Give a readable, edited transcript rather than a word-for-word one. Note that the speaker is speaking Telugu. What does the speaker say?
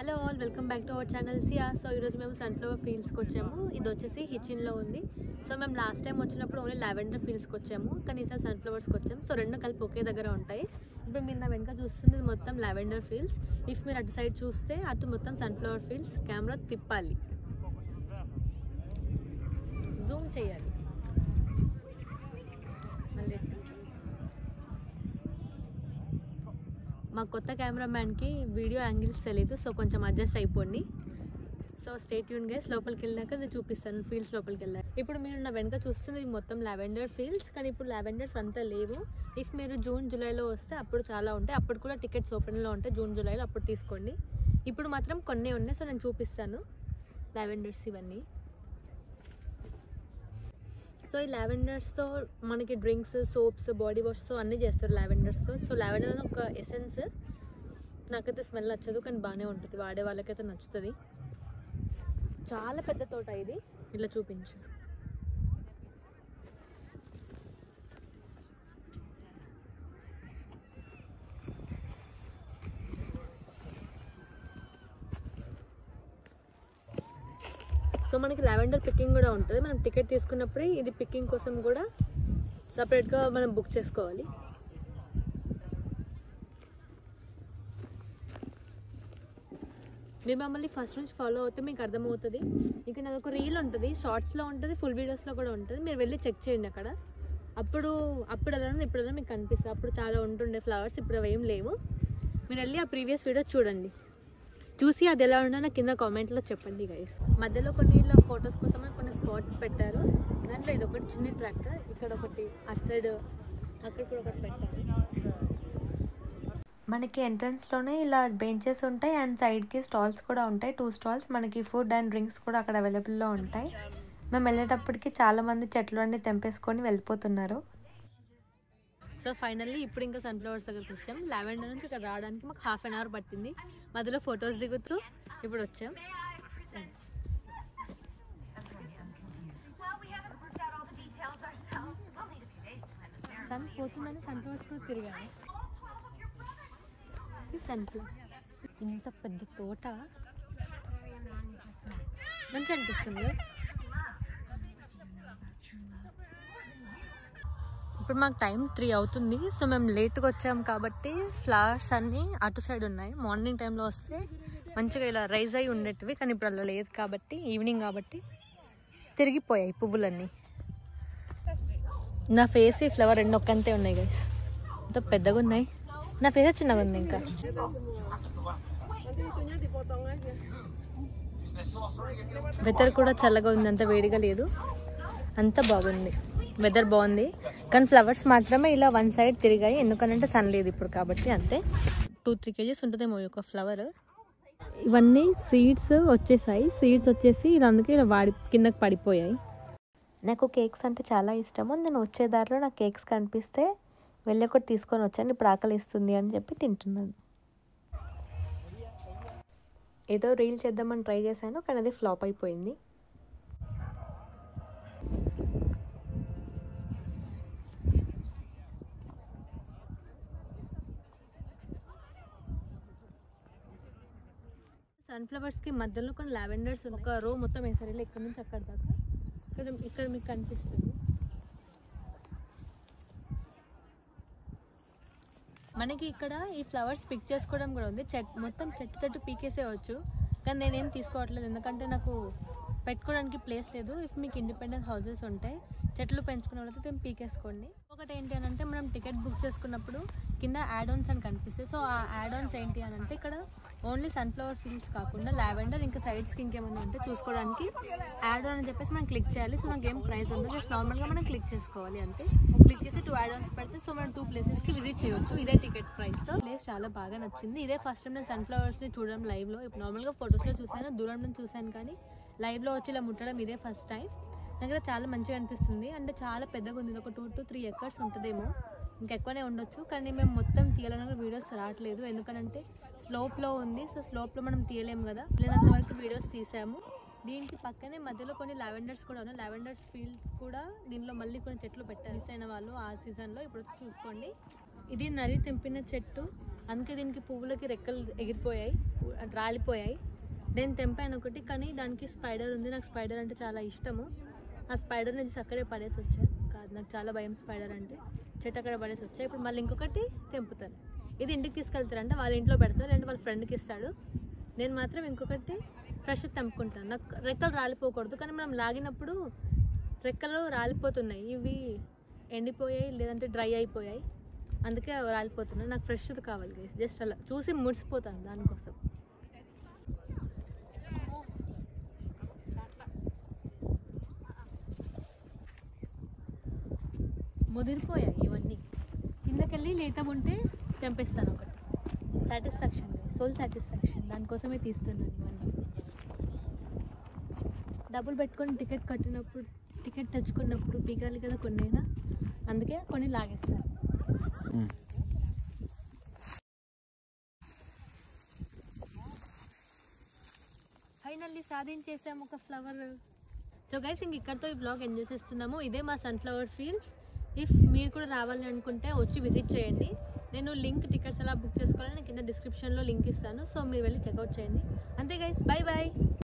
Hello all, welcome back to our channel Siya. So ఈరోజు మేము సన్ఫ్లవర్ ఫీల్డ్స్కి వచ్చాము. ఇది వచ్చేసి హిచిన్లో ఉంది. సో మేము లాస్ట్ టైం వచ్చినప్పుడు ఓన్లీ లావెండర్ ఫీల్డ్స్కి వచ్చాము, కానీ ఈసారి సన్ఫ్లవర్స్కి వచ్చాము. సో రెండు కలిపి ఒకే దగ్గర ఉంటాయి. ఇప్పుడు మీరు నా వెనక చూస్తుంది మొత్తం లావెండర్ ఫీల్డ్స్. ఇఫ్ మీరు అటు సైడ్ చూస్తే అటు మొత్తం సన్ఫ్లవర్ ఫీల్డ్స్. కెమెరా తిప్పాలి, జూమ్ చేయాలి. మళ్ళీ మా కొత్త కెమెరామ్యాన్కి వీడియో యాంగిల్స్ తెలీదు, సో కొంచెం అడ్జస్ట్ అయిపోండి. So stay tune guys. లోపలికి వెళ్ళినాక నేను చూపిస్తాను ఫీల్డ్స్ లోపలికి వెళ్ళాక. ఇప్పుడు మీరు నా వెనక చూస్తుంది మొత్తం లావెండర్ ఫీల్డ్స్, కానీ ఇప్పుడు లావెండర్స్ అంతా లేవు. ఇఫ్ మీరు జూన్ జూలైలో వస్తే అప్పుడు చాలా ఉంటాయి. అప్పుడు కూడా టికెట్స్ ఓపెన్లో ఉంటాయి జూన్ జూలైలో, అప్పుడు తీసుకోండి. ఇప్పుడు మాత్రం కొన్ని ఉన్నాయి, సో నేను చూపిస్తాను లావెండర్స్ ఇవన్నీ. సో ఈ లావెండర్స్తో మనకి డ్రింక్స్, సోప్స్, బాడీ వాష్ అన్నీ చేస్తారు లావెండర్స్తో. సో లావెండర్ అనేది ఒక ఎసెన్స్. నాకైతే స్మెల్ నచ్చదు, కానీ బాగానే ఉంటుంది, వాడే వాళ్ళకైతే నచ్చుతుంది. చాలా పెద్ద తోట ఇది. ఇట్లా చూపించు. సో మనకి లావెండర్ పికింగ్ కూడా ఉంటుంది. మనం టికెట్ తీసుకున్నప్పుడే ఇది పికింగ్ కోసం కూడా సపరేట్గా మనం బుక్ చేసుకోవాలి. మీరు మమ్మల్ని ఫస్ట్ నుంచి ఫాలో అవుతే మీకు అర్థమవుతుంది. ఇంకా నాది ఒక రీల్ ఉంటుంది, షార్ట్స్లో ఉంటుంది, ఫుల్ వీడియోస్లో కూడా ఉంటుంది. మీరు వెళ్ళి చెక్ చేయండి అక్కడ. అప్పుడు ఎలా ఇప్పుడు ఎలా మీకు కనిపిస్తుంది. అప్పుడు చాలా ఉంటుండే ఫ్లవర్స్, ఇప్పుడు అవి ఏం లేవు. మీరు వెళ్ళి ఆ ప్రీవియస్ వీడియో చూడండి, చూసి అది ఎలా ఉండో నాకు కింద కామెంట్లో చెప్పండి గైస్. మధ్యలో కొన్ని ఇలా ఫొటోస్ కోసమే కొన్ని స్పాట్స్ పెట్టారు. దాంట్లో ఇది ఒకటి చిన్న ట్రాక్టర్, ఇక్కడ ఒకటి, అటు సైడ్ అక్కడ కూడా ఒకటి పెట్టారు. మనకి ఎంట్రన్స్లోనే ఇలా బెంచెస్ ఉంటాయి అండ్ సైడ్కి స్టాల్స్ కూడా ఉంటాయి. 2 స్టాల్స్. మనకి ఫుడ్ అండ్ డ్రింక్స్ కూడా అక్కడ అవైలబుల్లో ఉంటాయి. మేము వెళ్ళేటప్పటికి చాలామంది చెట్లు అన్నీ తెంపేసుకొని వెళ్ళిపోతున్నారు. సో ఫైనల్లీ ఇప్పుడు ఇంకా సన్ఫ్లవర్స్ దగ్గరికి వచ్చాం. లావెండర్ నుంచి ఇక్కడ రావడానికి మాకు ½ an hour పట్టింది. మధ్యలో ఫొటోస్ దిగుతూ ఇప్పుడు వచ్చాం. సన్ పోతుందని సన్ఫ్లవర్స్ కూడా తిరిగాను. సన్ఫ్లవర్ ఇంత పెద్ద తోట మంచి అనిపిస్తుంది. ఇప్పుడు మాకు టైం 3 అవుతుంది. సో మేము లేట్గా వచ్చాము కాబట్టి ఫ్లవర్స్ అన్నీ అటు సైడ్ ఉన్నాయి. మార్నింగ్ టైంలో వస్తే మంచిగా ఇలా రైజ్ అయ్యి ఉండేటివి, కానీ ఇప్పుడు అలా లేదు కాబట్టి ఈవినింగ్ కాబట్టి తిరిగిపోయాయి పువ్వులన్నీ. నా ఫేస్ ఈ ఫ్లవర్ రెండు ఒక్కంతే ఉన్నాయి గైస్. అంత పెద్దగా ఉన్నాయి, నా ఫేస్ చిన్నగా ఉంది. ఇంకా వెదర్ కూడా చల్లగా ఉంది, అంత వేడిగా లేదు, అంత బాగుంది. వెదర్ బాగుంది, కానీ ఫ్లవర్స్ మాత్రమే ఇలా వన్ సైడ్ తిరిగాయి. ఎందుకంటే సన్ లేదు ఇప్పుడు కాబట్టి. అంతే 2-3 kgs ఉంటుందేమో ఒక ఫ్లవర్. ఇవన్నీ సీడ్స్ వచ్చేసాయి. సీడ్స్ వచ్చేసి ఇది అందుకే ఇలా కిందకి పడిపోయాయి. నాకు కేక్స్ అంటే చాలా ఇష్టము. నేను వచ్చే దారిలో నాకు కేక్స్ కనిపిస్తే వెళ్ళి ఒకటి తీసుకొని వచ్చాను. ఇప్పుడు ఆకలి ఇస్తుంది అని చెప్పి తింటున్నాను. ఏదో రీల్ చేద్దామని ట్రై చేశాను, కానీ అది ఫ్లాప్ అయిపోయింది. సన్ఫ్లవర్స్కి మధ్యలో కొన్ని లావెండర్స్ ఒక రో మొత్తం వేసారు. ఇక్కడ నుంచి అక్కడ దాకా. ఇక్కడ మీకు కనిపిస్తుంది. మనకి ఇక్కడ ఈ ఫ్లవర్స్ పిక్ చేసుకోవడం కూడా ఉంది. మొత్తం చెట్టు పీకేసేవచ్చు, కానీ నేనేం తీసుకోవట్లేదు ఎందుకంటే నాకు పెట్టుకోవడానికి ప్లేస్ లేదు. ఇఫ్ మీకు ఇండిపెండెంట్ హౌసెస్ ఉంటాయి, చెట్లు పెంచుకునే వాళ్ళతో పీకేసుకోండి. ఒకటి ఏంటి అని అంటే, మనం టికెట్ బుక్ చేసుకున్నప్పుడు కింద యాడ్ ఆన్స్ అని కనిపిస్తాయి. సో ఆ యాడ్ ఆన్స్ ఏంటి అని అంటే, ఇక్కడ ఓన్లీ సన్ఫ్లవర్ ఫీల్డ్స్ కాకుండా లావెండర్ ఇంకా సైడ్స్కి ఇంకేమైనా ఉంటే చూసుకోవడానికి యాడ్ ఆన్ అని చెప్పేసి మనం క్లిక్ చేయాలి. సో నాకు ఏం ప్రైస్ ఉండదు, జస్ట్ నార్మల్గా మనం క్లిక్ చేసుకోవాలి అంతే. క్లిక్ చేసి 2 యాడ్ ఆన్స్ పెడితే సో మనం 2 ప్లేసెస్కి విజిట్ చేయవచ్చు ఇదే టికెట్ ప్రైస్తో. ప్లేస్ చాలా బాగా నచ్చింది. ఇదే ఫస్ట్ టైం నేను సన్ఫ్లవర్స్ని చూడడం లైవ్లో. ఇప్పుడు నార్మల్గా ఫొటోస్లో చూసాను, దూరం నుంచి చూసాను, కానీ లైవ్లో వచ్చి ఇలా ముట్టడం ఇదే ఫస్ట్ టైం. నాకైతే చాలా మంచిగా అనిపిస్తుంది. అంటే చాలా పెద్దగా ఉంది, ఒక 2 to 3 acres ఉంటుందేమో, ఇంకెక్కువనే ఉండొచ్చు. కానీ మేము మొత్తం తీయాలన్న వీడియోస్ రావట్లేదు, ఎందుకంటే స్లోప్లో ఉంది. సో స్లోప్లో మనం తీయలేము కదా, లేనంత వరకు వీడియోస్ తీసాము. దీనికి పక్కనే మధ్యలో కొన్ని లావెండర్స్ కూడా ఉన్నాయి. లావెండర్స్ ఫీల్డ్స్ కూడా దీనిలో మళ్ళీ కొన్ని చెట్లు పెట్టారు. మిస్ అయిన వాళ్ళు ఆ సీజన్లో ఇప్పుడు వచ్చి చూసుకోండి. ఇది నరి తెంపిన చెట్టు, అందుకే దీనికి పువ్వులకి రెక్కలు ఎగిరిపోయాయి, రాలిపోయాయి. నేను తెంపాను ఒకటి, కానీ దానికి స్పైడర్ ఉంది. నాకు స్పైడర్ అంటే చాలా ఇష్టము. ఆ స్పైడర్ నుంచి అక్కడే పడేసి వచ్చాను. కాదు, నాకు చాలా భయం స్పైడర్ అంటే. చెట్టు అక్కడ పడేసి వచ్చాయి. ఇప్పుడు మళ్ళీ ఇంకొకటి తెంపుతాను. ఇది ఇంటికి తీసుకెళ్తారంటే వాళ్ళ ఇంట్లో పెడతారు, లేదంటే వాళ్ళ ఫ్రెండ్కి ఇస్తాడు. నేను మాత్రం ఇంకొకటి ఫ్రెష్ తెంపుకుంటాను. నాకు రెక్కలు రాలిపోకూడదు, కానీ మనం లాగినప్పుడు రెక్కలు రాలిపోతున్నాయి. ఇవి ఎండిపోయాయి, లేదంటే డ్రై అయిపోయాయి, అందుకే రాలిపోతున్నాయి. నాకు ఫ్రెష్ది కావాలి గైస్. జస్ట్ అలా చూసి ముడిసిపోతాను దానికోసం. ముదిరిపోయాయి ఇవన్నీ. కిందకెళ్ళి లేత ఉంటే తెంపేస్తాను ఒకటి. సాటిస్ఫాక్షన్, సోల్ సాటిస్ఫాక్షన్, దానికోసమే తీస్తున్నాను ఇవన్నీ. డబ్బులు పెట్టుకొని టికెట్ తెచ్చుకున్నప్పుడు పీకాలి కదా కొన్నైనా, అందుకే కొన్ని లాగేస్తాను. ఫైనల్లీ సాధించేసాము ఒక ఫ్లవర్. సో గైస్, ఇంక ఇక్కడితో ఈ బ్లాగ్ ఎంజాయ్ చేస్తున్నాము. ఇదే మా సన్ఫ్లవర్ ఫీల్డ్స్. ఇఫ్ మీరు కూడా రావాలి అనుకుంటే వచ్చి విజిట్ చేయండి. నేను లింక్, టికెట్స్ ఎలా బుక్ చేసుకోవాలని కింద డిస్క్రిప్షన్లో లింక్ ఇస్తాను. సో మీరు వెళ్ళి చెక్అవుట్ చేయండి. అంతే గైస్, బాయ్ బాయ్.